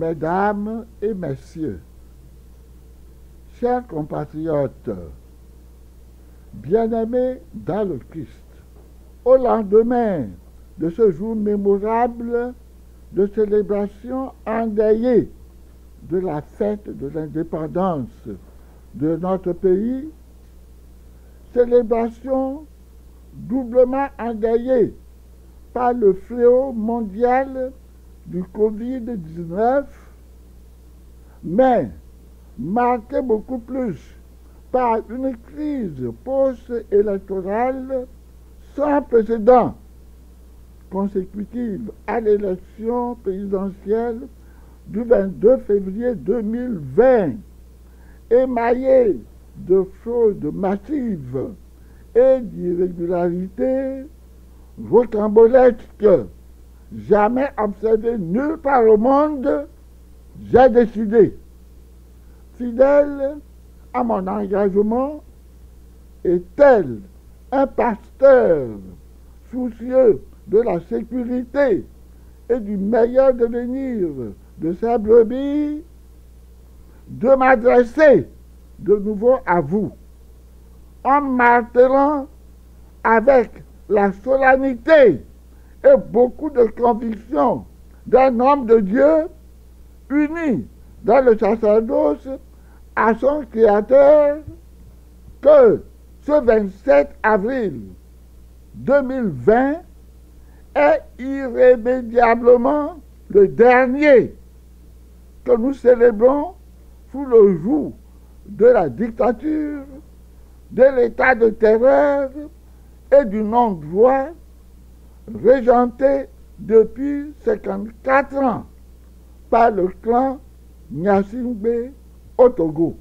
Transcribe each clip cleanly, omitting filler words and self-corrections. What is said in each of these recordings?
Mesdames et messieurs, chers compatriotes, bien-aimés dans le Christ, au lendemain de ce jour mémorable de célébration endeuillée de la fête de l'indépendance de notre pays, célébration doublement endeuillée par le fléau mondial du Covid-19, mais marquée beaucoup plus par une crise post-électorale sans précédent, consécutive à l'élection présidentielle du 22 février 2020, émaillée de fraudes massives et d'irrégularités rocambolesques, jamais observées nulle part au monde, j'ai décidé, fidèle à mon engagement et tel un pasteur soucieux de la sécurité et du meilleur devenir de sa brebis, de m'adresser de nouveau à vous, en martelant avec la solennité et beaucoup de conviction d'un homme de Dieu uni dans le sacerdoce à son Créateur, que ce 27 avril 2020 est irrémédiablement le dernier que nous célébrons sous le joug de la dictature, de l'état de terreur et du non-droit régenté depuis 54 ans par le clan Gnassingbé au Togo.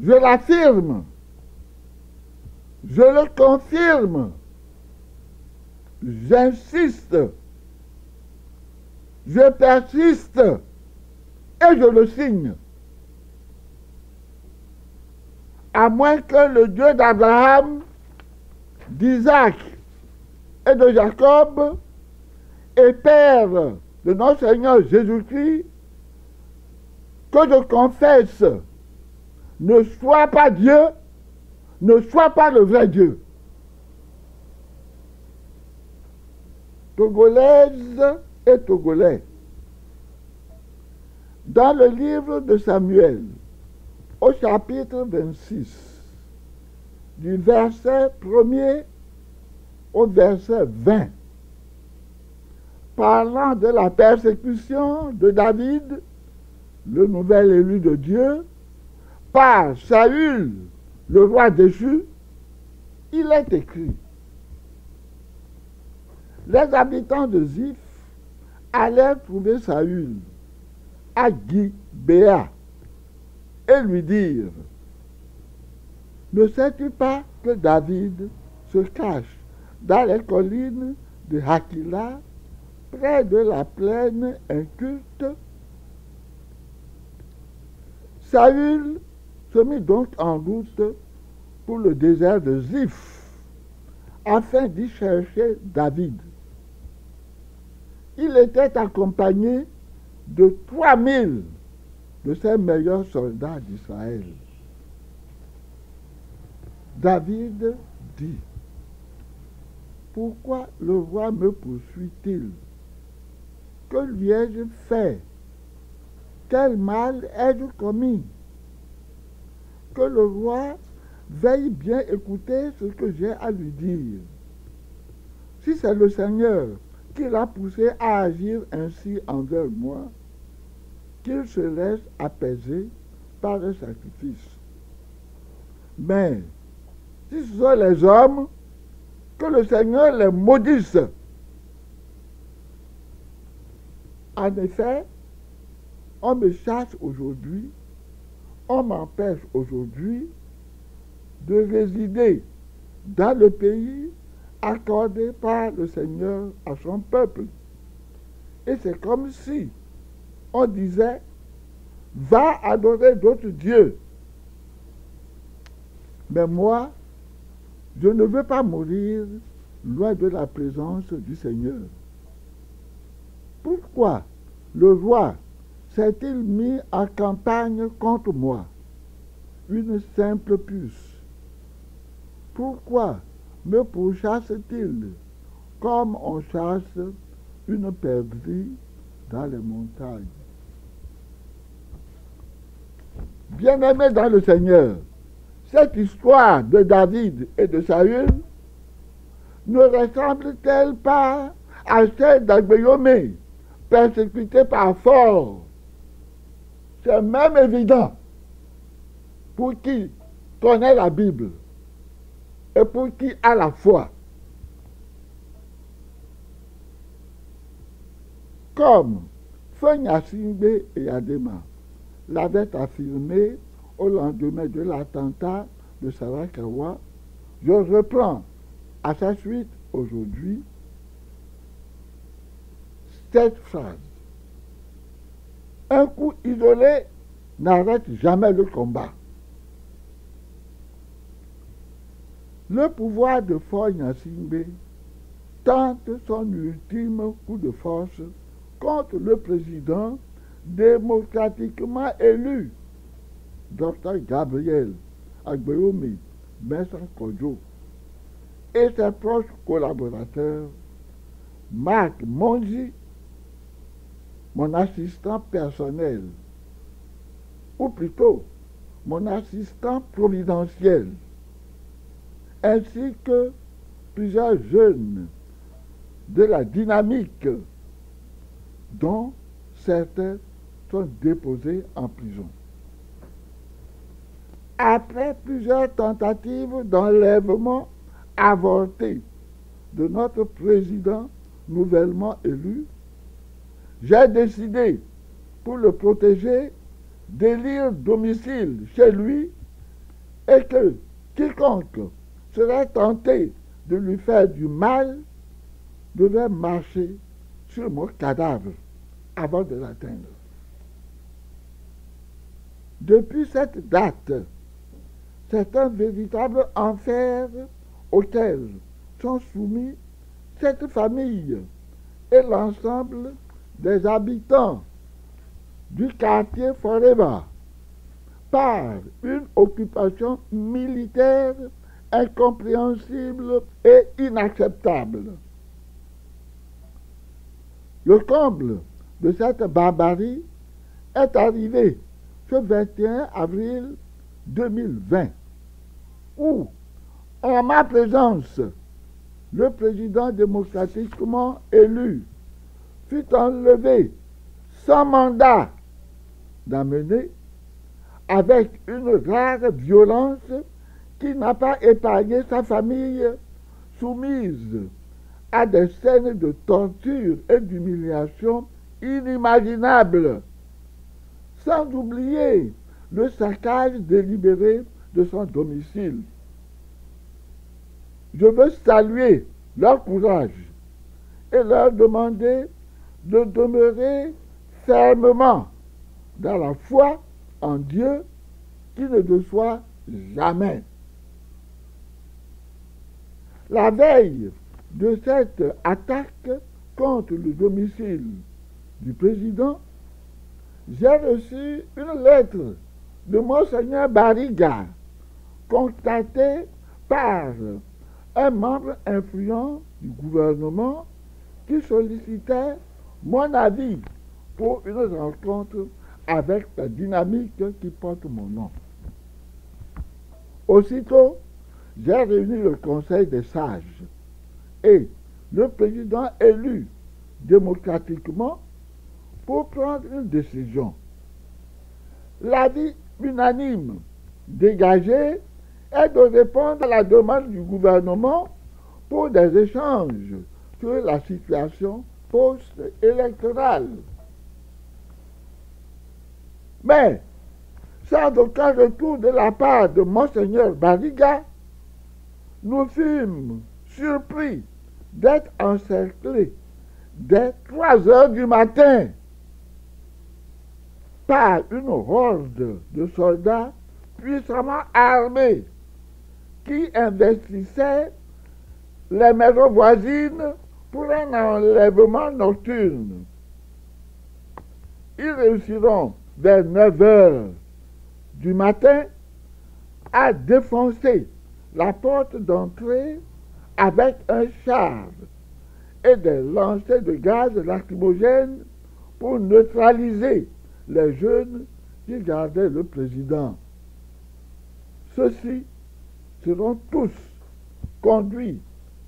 Je l'affirme, je le confirme, j'insiste, je persiste et je le signe. À moins que le Dieu d'Abraham, d'Isaac et de Jacob et Père de notre Seigneur Jésus-Christ, que je confesse, ne soit pas Dieu, ne soit pas le vrai Dieu. Togolaises et Togolais, dans le livre de Samuel, au chapitre 26, du verset 1er au verset 20, parlant de la persécution de David, le nouvel élu de Dieu, par Saül, le roi déchu, il est écrit: les habitants de Ziph allèrent trouver Saül à Gibéa et lui dirent: ne sais-tu pas que David se cache dans les collines de Hakila, près de la plaine inculte? Saül se mit donc en route pour le désert de Ziph, afin d'y chercher David. Il était accompagné de 3000 de ses meilleurs soldats d'Israël. David dit: pourquoi le roi me poursuit-il? Que lui ai-je fait? Quel mal ai-je commis? Que le roi veille bien écouter ce que j'ai à lui dire. Si c'est le Seigneur qui l'a poussé à agir ainsi envers moi, qu'il se laisse apaiser par le sacrifice. Mais si ce sont les hommes, que le Seigneur les maudisse. En effet, on me chasse aujourd'hui, on m'empêche aujourd'hui de résider dans le pays accordé par le Seigneur à son peuple. Et c'est comme si on disait: va adorer d'autres dieux. Mais moi, je ne veux pas mourir loin de la présence du Seigneur. Pourquoi Pourquoi le roi s'est-il mis en campagne contre moi? Une simple puce. Pourquoi me pourchasse-t-il comme on chasse une perdrix dans les montagnes? Bien-aimés dans le Seigneur, cette histoire de David et de Saül ne ressemble-t-elle pas à celle d'Agbeyomé, persécuté par force? C'est même évident pour qui connaît la Bible et pour qui a la foi. Comme Feunyasingbe et Adema l'avaient affirmé au lendemain de l'attentat de Sarakawa, je reprends à sa suite aujourd'hui cette phrase. Un coup isolé n'arrête jamais le combat. Le pouvoir de Feunyasingbe tente son ultime coup de force contre le président démocratiquement élu, Dr Gabriel Agbeyomé Mensah-Kodjo, et ses proches collaborateurs, Marc Monzi, mon assistant personnel, ou plutôt mon assistant providentiel, ainsi que plusieurs jeunes de la dynamique, dont certains sont déposés en prison. Après plusieurs tentatives d'enlèvement avortées de notre président nouvellement élu, j'ai décidé, pour le protéger, d'élire domicile chez lui et que quiconque serait tenté de lui faire du mal devait marcher sur mon cadavre avant de l'atteindre. Depuis cette date, c'est un véritable enfer auquel sont soumis cette famille et l'ensemble des habitants du quartier Forever par une occupation militaire incompréhensible et inacceptable. Le comble de cette barbarie est arrivé ce 21 avril 2020, où, en ma présence, le président démocratiquement élu fut enlevé sans mandat d'amener, avec une rare violence qui n'a pas épargné sa famille, soumise à des scènes de torture et d'humiliation inimaginables, sans oublier le saccage délibéré de son domicile. Je veux saluer leur courage et leur demander de demeurer fermement dans la foi en Dieu qui ne déçoit jamais. La veille de cette attaque contre le domicile du président, j'ai reçu une lettre de Monseigneur Bariga, contacté par un membre influent du gouvernement qui sollicitait mon avis pour une rencontre avec la dynamique qui porte mon nom. Aussitôt, j'ai réuni le Conseil des sages et le président élu démocratiquement pour prendre une décision. L'avis unanime dégagé est de répondre à la demande du gouvernement pour des échanges sur la situation post-électorale. Mais, sans aucun retour de la part de Monseigneur Bariga, nous fûmes surpris d'être encerclés dès 3 heures du matin par une horde de soldats puissamment armés qui investissaient les maisons voisines pour un enlèvement nocturne. ils réussiront vers 9 heures du matin à défoncer la porte d'entrée avec un char et des lancers de gaz lacrymogène pour neutraliser les jeunes qui gardaient le président. Ceux-ci seront tous conduits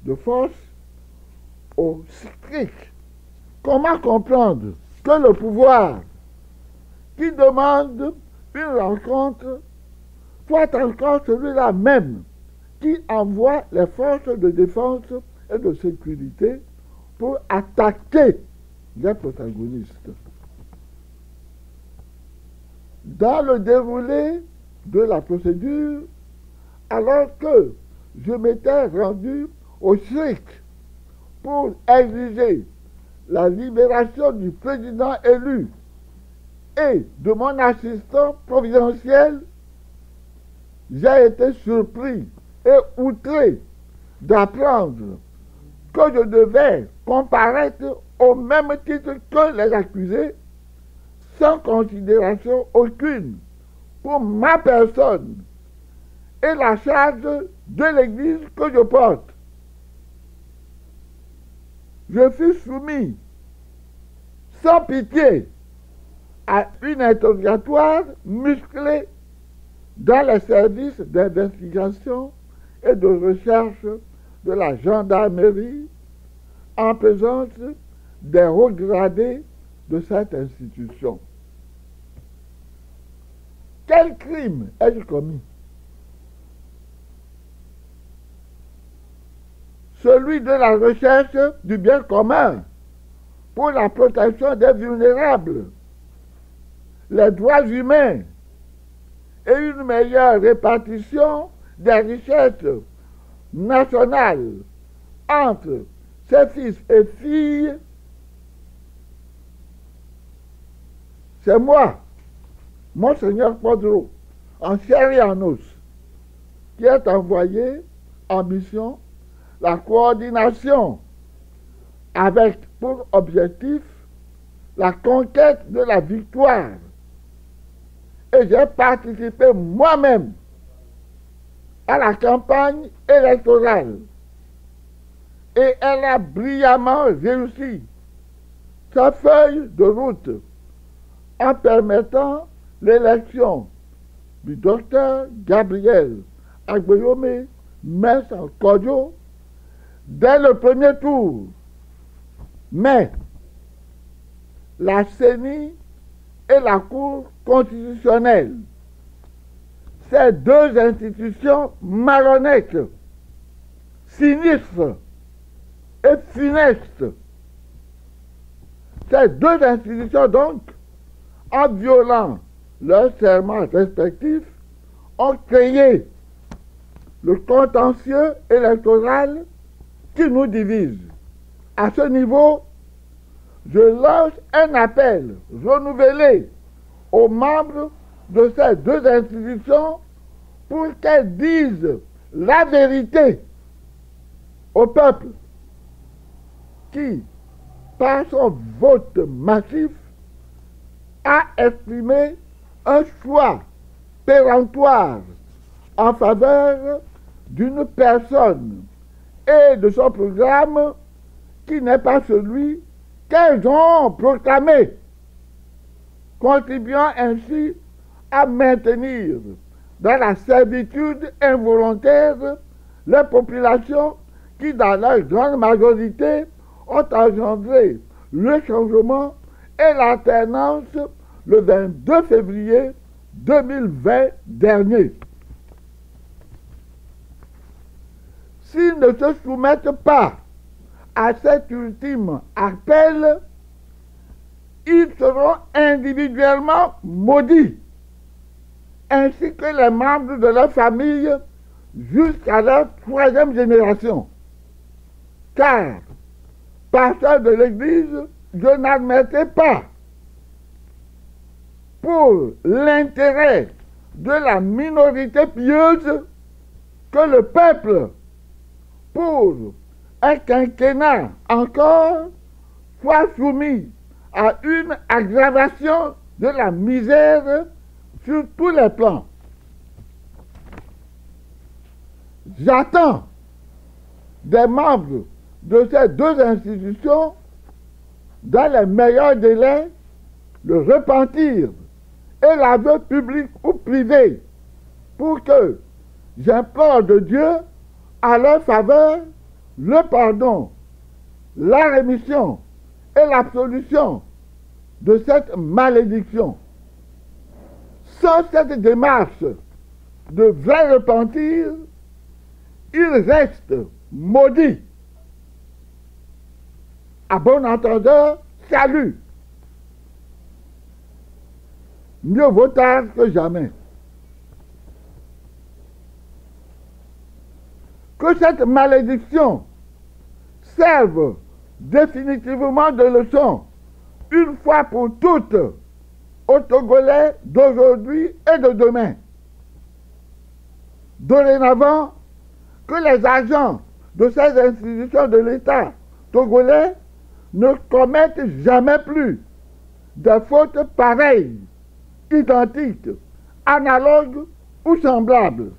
de force au SCRIC. Comment comprendre que le pouvoir qui demande une rencontre soit encore celui-là même qui envoie les forces de défense et de sécurité pour attaquer les protagonistes? Dans le déroulé de la procédure, alors que je m'étais rendu au SCRIC pour exiger la libération du président élu et de mon assistant providentiel, j'ai été surpris et outré d'apprendre que je devais comparaître au même titre que les accusés, sans considération aucune pour ma personne et la charge de l'Église que je porte. Je fus soumis sans pitié à une interrogatoire musclée dans les services d'investigation et de recherche de la gendarmerie en présence des hauts gradés de cette institution. Quel crime ai-je commis? Celui de la recherche du bien commun pour la protection des vulnérables, les droits humains et une meilleure répartition des richesses nationales entre ses fils et filles. C'est moi, Monseigneur Podro, en chair et en os, qui est envoyé en mission la coordination avec pour objectif la conquête de la victoire. Et j'ai participé moi-même à la campagne électorale. Et elle a brillamment réussi sa feuille de route en permettant l'élection du docteur Gabriel Agboyome Mensah Kodjo dès le premier tour. Mais la CENI et la Cour constitutionnelle, ces deux institutions malhonnêtes, sinistres et funestes, ces deux institutions donc, en violant leurs serments respectifs, ont créé le contentieux électoral qui nous divise. À ce niveau, je lance un appel renouvelé aux membres de ces deux institutions pour qu'elles disent la vérité au peuple qui, par son vote massif, a exprimé un choix péremptoire en faveur d'une personne et de son programme qui n'est pas celui qu'elles ont proclamé, contribuant ainsi à maintenir dans la servitude involontaire les populations qui, dans leur grande majorité, ont engendré le changement et l'alternance le 22 février 2020 dernier. S'ils ne se soumettent pas à cet ultime appel, ils seront individuellement maudits, ainsi que les membres de leur famille jusqu'à leur 3e génération. Car, pasteur de l'Église, je n'admettais pas, pour l'intérêt de la minorité pieuse, que le peuple, pour un quinquennat encore, soit soumis à une aggravation de la misère sur tous les plans. J'attends des membres de ces deux institutions, dans les meilleurs délais, le repentir et l'aveu public ou privé, pour que j'implore de Dieu à leur faveur le pardon, la rémission et l'absolution de cette malédiction. Sans cette démarche de vrai repentir, ils restent maudits. À bon entendeur, salut. Mieux vaut tard que jamais. Que cette malédiction serve définitivement de leçon, une fois pour toutes, aux Togolais d'aujourd'hui et de demain. Dorénavant, que les agents de ces institutions de l'État togolais ne commettent jamais plus de fautes pareilles, identiques, analogues ou semblables.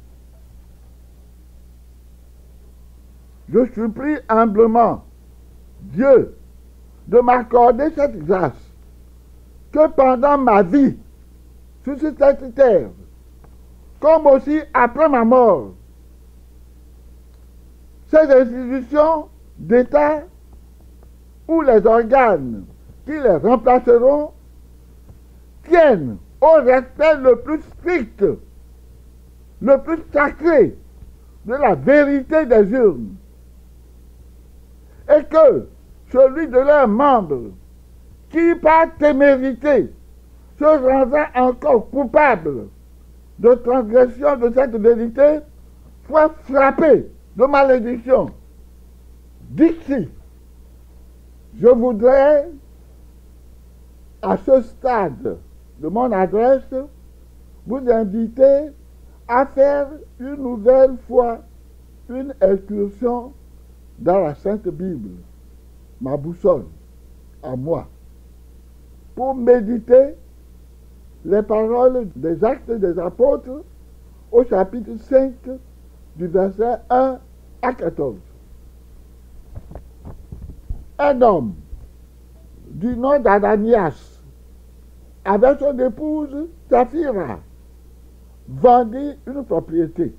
Je supplie humblement Dieu de m'accorder cette grâce, que pendant ma vie sur cette terre, comme aussi après ma mort, ces institutions d'État ou les organes qui les remplaceront tiennent au respect le plus strict, le plus sacré de la vérité des urnes, et que celui de leurs membres qui, par témérité, se rendra encore coupable de transgression de cette vérité, soit frappé de malédiction. D'ici, je voudrais, à ce stade de mon adresse, vous inviter à faire une nouvelle fois une excursion dans la Sainte Bible, ma boussole, à moi, pour méditer les paroles des Actes des Apôtres au chapitre 5 du verset 1 à 14. Un homme du nom d'Ananias, avec son épouse Saphira, vendit une propriété.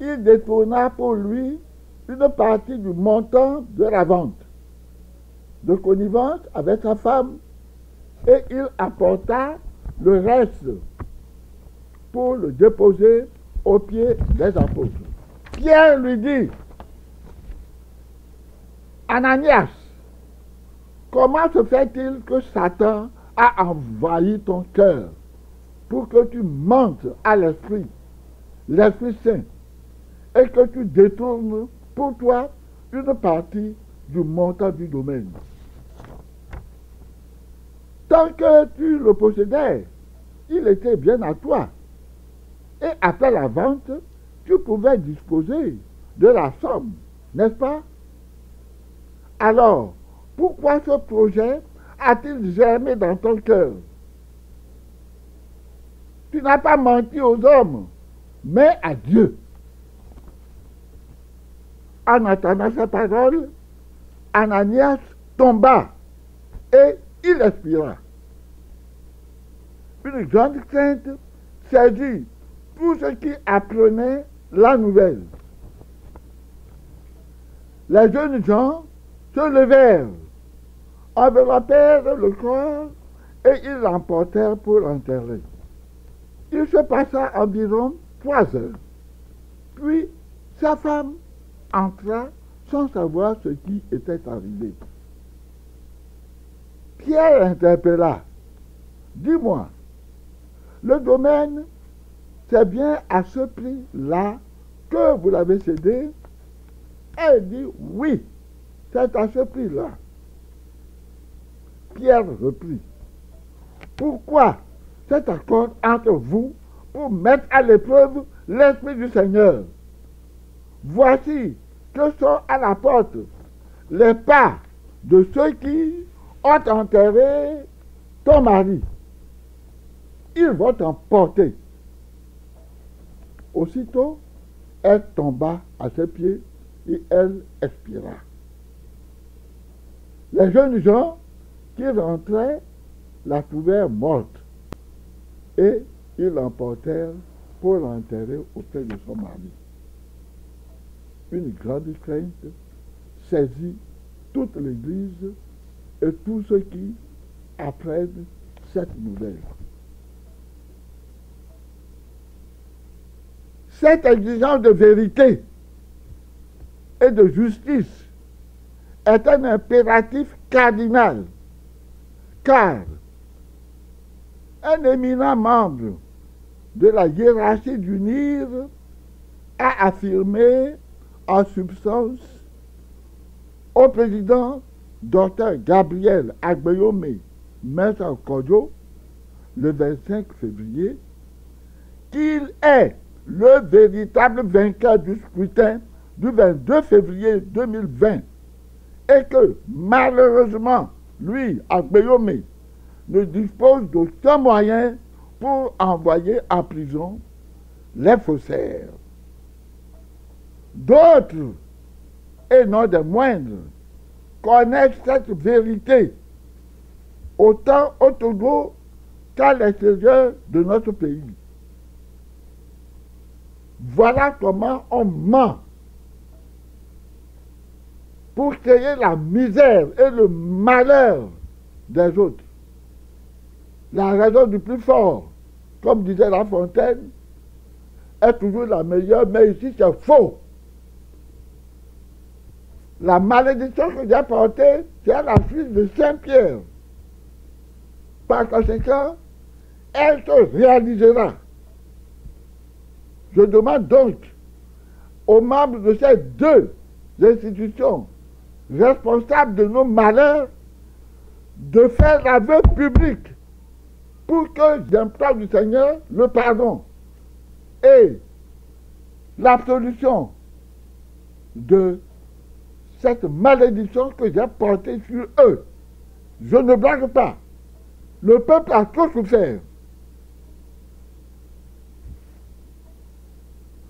Il détourna pour lui une partie du montant de la vente, de connivence avec sa femme, et il apporta le reste pour le déposer aux pieds des apôtres. Pierre lui dit: Ananias, comment se fait-il que Satan a envahi ton cœur pour que tu mentes à l'Esprit Saint, et que tu détournes pour toi une partie du montant du domaine? Tant que tu le possédais, il était bien à toi. Et après la vente, tu pouvais disposer de la somme, n'est-ce pas? Alors, pourquoi ce projet a-t-il germé dans ton cœur? Tu n'as pas menti aux hommes, mais à Dieu. En entendant ces paroles, Ananias tomba et il expira. Une grande crainte saisit tous ceux qui apprenaient la nouvelle. Les jeunes gens se levèrent, enveloppèrent le corps et ils l'emportèrent pour l'enterrer. Il se passa environ 3 heures. Puis sa femme entra sans savoir ce qui était arrivé. Pierre interpella: dis-moi, le domaine, c'est bien à ce prix-là que vous l'avez cédé? Elle dit: oui, c'est à ce prix-là. Pierre reprit: pourquoi cet accord entre vous pour mettre à l'épreuve l'Esprit du Seigneur? Voici que sont à la porte les pas de ceux qui ont enterré ton mari. Ils vont t'emporter. Aussitôt, elle tomba à ses pieds et elle expira. Les jeunes gens qui rentraient la trouvèrent morte et ils l'emportèrent pour l'enterrer auprès de son mari. Une grande crainte saisit toute l'Église et tous ceux qui apprennent cette nouvelle. Cette exigence de vérité et de justice est un impératif cardinal, car un éminent membre de la hiérarchie du NIR a affirmé en substance au président Dr Gabriel Agbeyome Mensah Kodjo le 25 février qu'il est le véritable vainqueur du scrutin du 22 février 2020 et que malheureusement, lui, Agbeyome, ne dispose d'aucun moyen pour envoyer en prison les faussaires. D'autres, et non des moindres, connaissent cette vérité autant au Togo qu'à l'extérieur de notre pays. Voilà comment on ment pour créer la misère et le malheur des autres. La raison du plus fort, comme disait La Fontaine, est toujours la meilleure, mais ici c'est faux. La malédiction que j'ai portée, c'est la fille de Saint-Pierre. Par conséquent, elle se réalisera. Je demande donc aux membres de ces deux institutions responsables de nos malheurs de faire l'aveu public pour que j'implore du Seigneur le pardon et l'absolution de cette malédiction que j'ai portée sur eux. Je ne blague pas. Le peuple a trop souffert.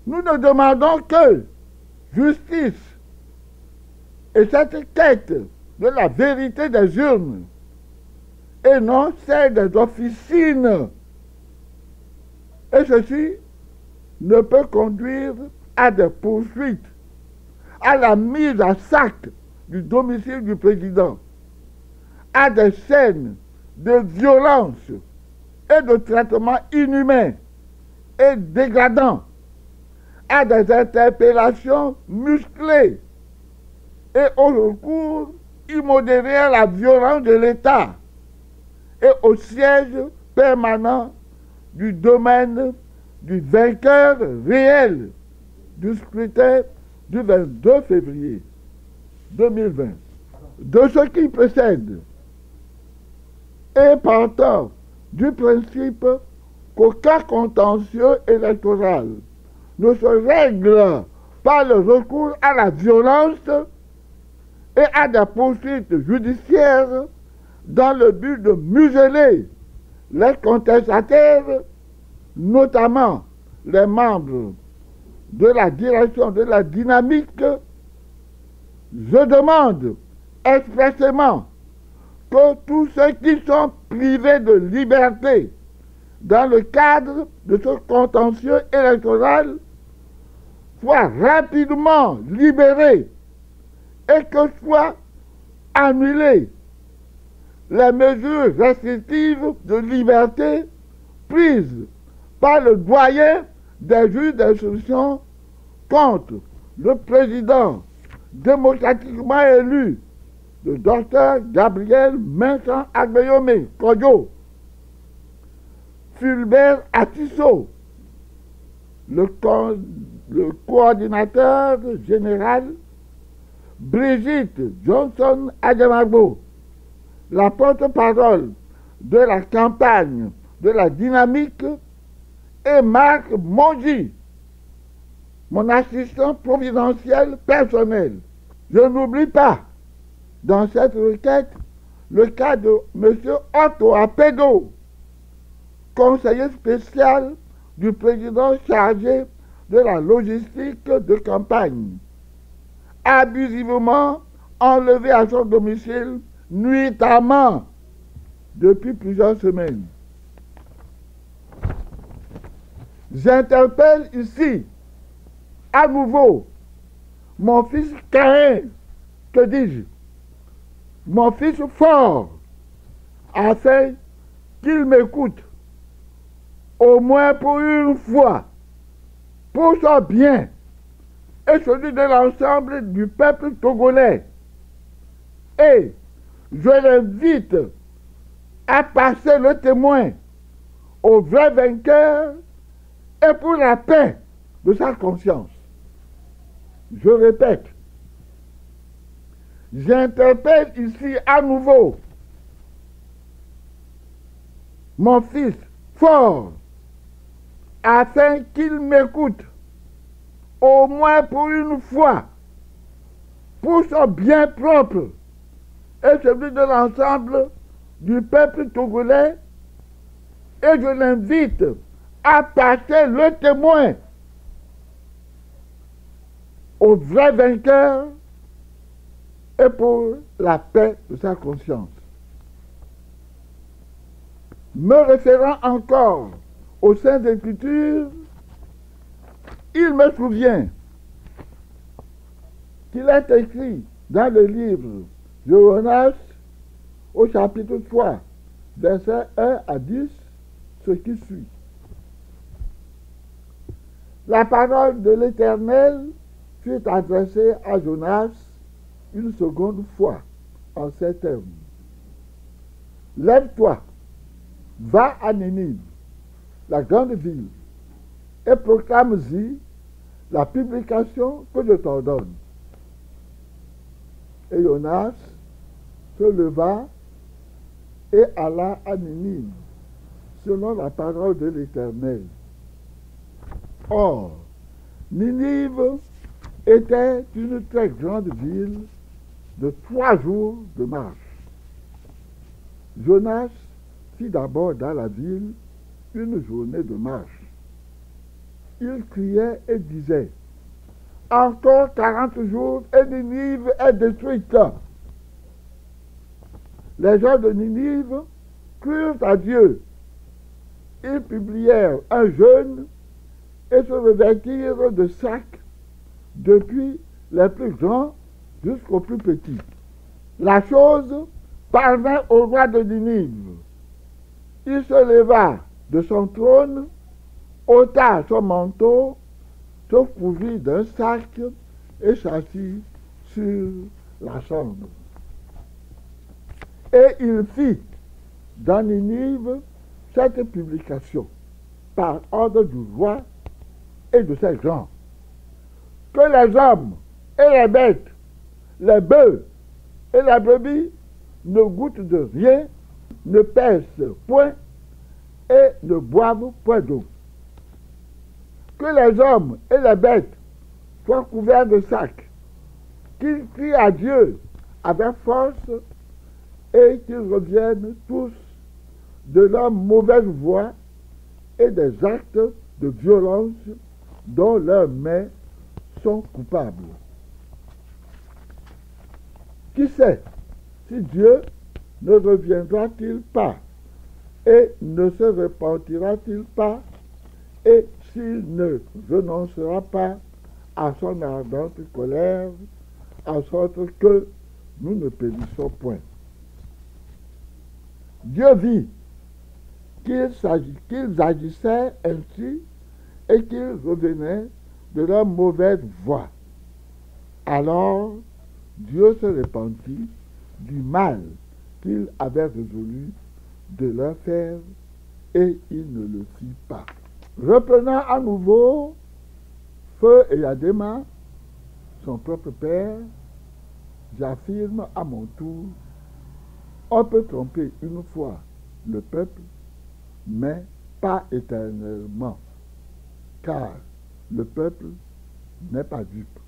Nous ne demandons que justice et cette quête de la vérité des urnes et non celle des officines. Et ceci ne peut conduire à des poursuites, à la mise à sac du domicile du président, à des scènes de violence et de traitement inhumain et dégradant, à des interpellations musclées et au recours immodéré à la violence de l'État et au siège permanent du domaine du vainqueur réel du scrutin du 22 février 2020. De ce qui précède, et partant du principe qu'aucun contentieux électoral ne se règle par le recours à la violence et à des poursuites judiciaires dans le but de museler les contestataires, notamment les membres de la direction de la dynamique, je demande expressément que tous ceux qui sont privés de liberté dans le cadre de ce contentieux électoral soient rapidement libérés et que soient annulées les mesures restrictives de liberté prises par le doyen des juges d'instruction contre le président démocratiquement élu, le docteur Gabriel Mensah Agbeyome Kodjo, Fulbert Atisso, le coordinateur général, Brigitte Johnson Adjamagbo, la porte-parole de la campagne de la dynamique, et Marc Mongi, mon assistant providentiel personnel. Je n'oublie pas dans cette requête le cas de M. Otto Apedo, conseiller spécial du président chargé de la logistique de campagne, abusivement enlevé à son domicile nuitamment depuis plusieurs semaines. J'interpelle ici à nouveau mon fils Caïn, que dis-je, mon fils fort, afin qu'il m'écoute, au moins pour une fois, pour son bien et celui de l'ensemble du peuple togolais. Et je l'invite à passer le témoin au vrai vainqueur et pour la paix de sa conscience. Je répète, j'interpelle ici à nouveau mon fils fort afin qu'il m'écoute au moins pour une fois pour son bien propre et celui de l'ensemble du peuple togolais, et je l'invite à passer le témoin au vrai vainqueur et pour la paix de sa conscience. Me référant encore aux Saintes Écritures, il me souvient qu'il est écrit dans le livre de Jonas au chapitre 3, versets 1 à 10, ce qui suit. La parole de l'Éternel fut adressée à Jonas une seconde fois en ces termes. Lève-toi, va à Ninive, la grande ville, et proclame-y la publication que je t'ordonne. Et Jonas se leva et alla à Ninive, selon la parole de l'Éternel. Or, Ninive était une très grande ville de 3 jours de marche. Jonas fit d'abord dans la ville une journée de marche. Il criait et disait, « Encore 40 jours et Ninive est détruite. » Les gens de Ninive crurent à Dieu. Ils publièrent un jeûne et se revêtirent de sacs, depuis les plus grands jusqu'aux plus petits. La chose parvint au roi de Ninive. Il se leva de son trône, ôta son manteau, se couvrit d'un sac et s'assit sur la chambre. Et il fit dans Ninive cette publication par ordre du roi et de ses gens, que les hommes et les bêtes, les bœufs et la brebis ne goûtent de rien, ne pèsent point et ne boivent point d'eau. Que les hommes et les bêtes soient couverts de sacs, qu'ils crient à Dieu avec force et qu'ils reviennent tous de leur mauvaise voie et des actes de violence dont leurs mains sont coupables. Qui sait si Dieu ne reviendra-t-il pas et ne se repentira-t-il pas et s'il ne renoncera pas à son ardente colère, en sorte que nous ne périssons point. Dieu vit qu'ils agissaient ainsi et qu'ils revenaient de leur mauvaise voie. Alors Dieu se repentit du mal qu'il avait résolu de leur faire et il ne le fit pas. Reprenant à nouveau Feu et Yadema, son propre père, j'affirme à mon tour, on peut tromper une fois le peuple, mais pas éternellement, car le peuple n'est pas dupe.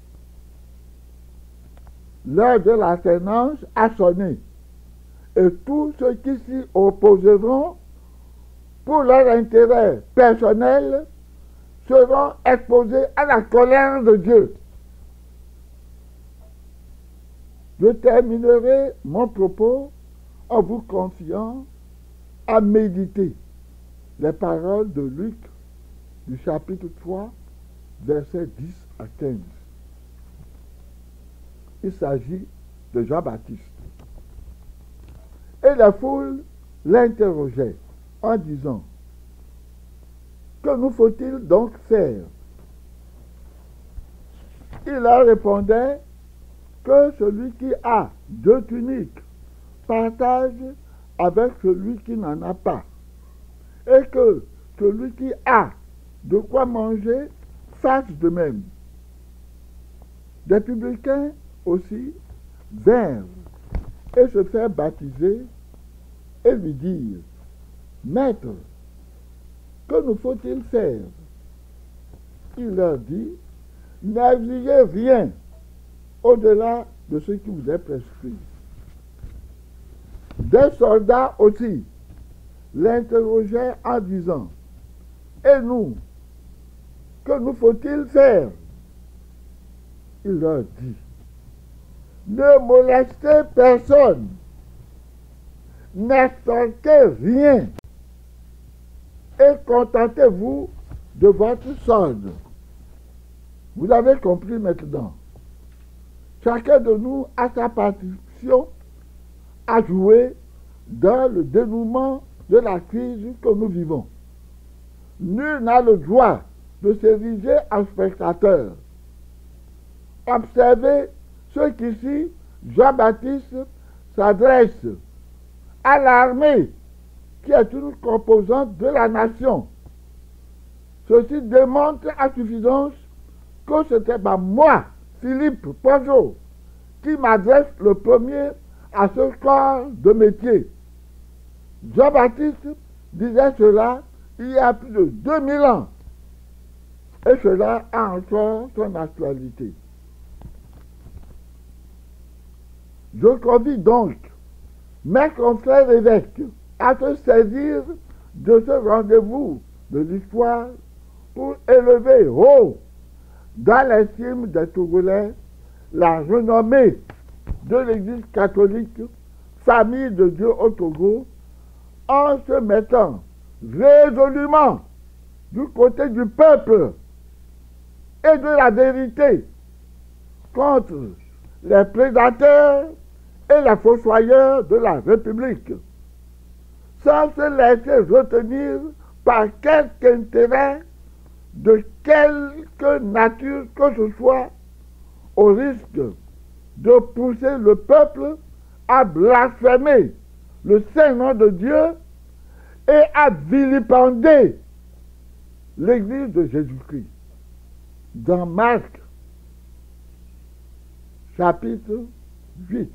l'heure de l'alternance a sonné. Et tous ceux qui s'y opposeront pour leur intérêt personnel seront exposés à la colère de Dieu. Je terminerai mon propos en vous confiant à méditer les paroles de Luc du chapitre 3, versets 10 à 15. Il s'agit de Jean-Baptiste. Et la foule l'interrogeait en disant: que nous faut-il donc faire? Il leur répondait que celui qui a 2 tuniques partage avec celui qui n'en a pas, et que celui qui a de quoi manger fasse de même. Des publicains aussi vinrent et se firent baptiser et lui dirent: Maître, que nous faut-il faire? Il leur dit: n'exigez rien au-delà de ce qui vous est prescrit. Des soldats aussi l'interrogeaient en disant: et nous, que nous faut-il faire? Il leur dit: ne molestez personne, n'extorquez rien, et contentez-vous de votre solde. Vous avez compris maintenant. Chacun de nous a sa partition à jouer dans le dénouement de la crise que nous vivons. Nul n'a le droit de s'ériger en spectateur. Observez ce qu'ici Jean-Baptiste s'adresse à l'armée qui est une composante de la nation. Ceci démontre à suffisance que c'était moi, Philippe Pojot, qui m'adresse le premier à ce corps de métier. Jean-Baptiste disait cela il y a plus de 2000 ans. Et cela a encore son actualité. Je convie donc mes confrères évêques à se saisir de ce rendez-vous de l'histoire pour élever haut dans l'estime des Togolais la renommée de l'Église catholique, famille de Dieu au Togo, en se mettant résolument du côté du peuple et de la vérité contre les prédateurs et les fossoyeurs de la République, sans se laisser retenir par quelque intérêt de quelque nature que ce soit, au risque de pousser le peuple à blasphémer le saint nom de Dieu et à vilipender l'Église de Jésus-Christ. Dans Marc, chapitre 8,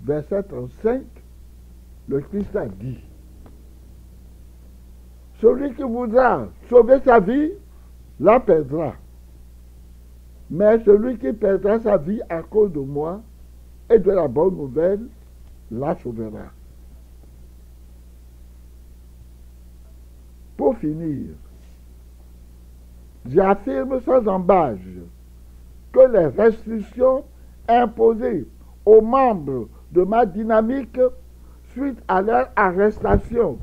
verset 35, le Christ a dit: celui qui voudra sauver sa vie la perdra. Mais celui qui perdra sa vie à cause de moi et de la bonne nouvelle la sauvera. Pour finir, j'affirme sans embâche que les restrictions imposées aux membres de ma dynamique suite à leur arrestation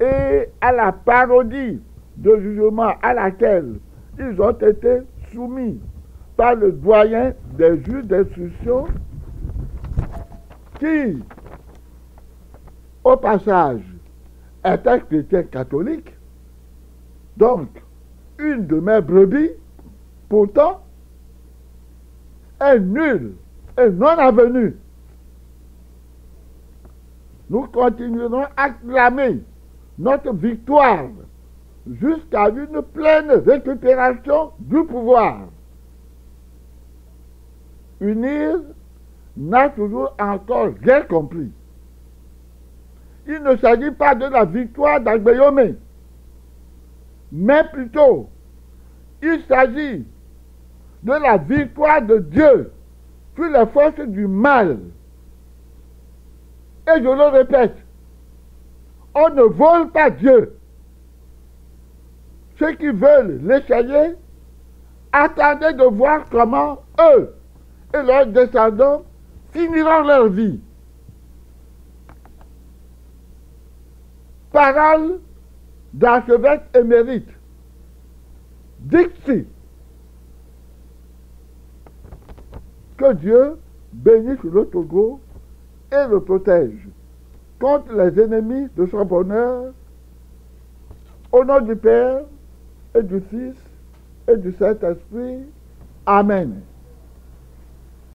et à la parodie de jugement à laquelle ils ont été soumis par le doyen des juges d'instruction, qui, au passage, est un chrétien catholique, donc une de mes brebis, pourtant, est nulle et non avenue. Nous continuerons à clamer notre victoire jusqu'à une pleine récupération du pouvoir. UNIR n'a toujours encore rien compris. Il ne s'agit pas de la victoire d'Agbeyome, mais plutôt, il s'agit de la victoire de Dieu sur les forces du mal. Et je le répète, on ne vole pas Dieu. Ceux qui veulent l'échapper, attendez de voir comment eux et leurs descendants finiront leur vie. Parole d'archevêque émérite. Dixit. Que Dieu bénisse le Togo et le protège contre les ennemis de son bonheur. Au nom du Père et du Fils et du Saint-Esprit. Amen.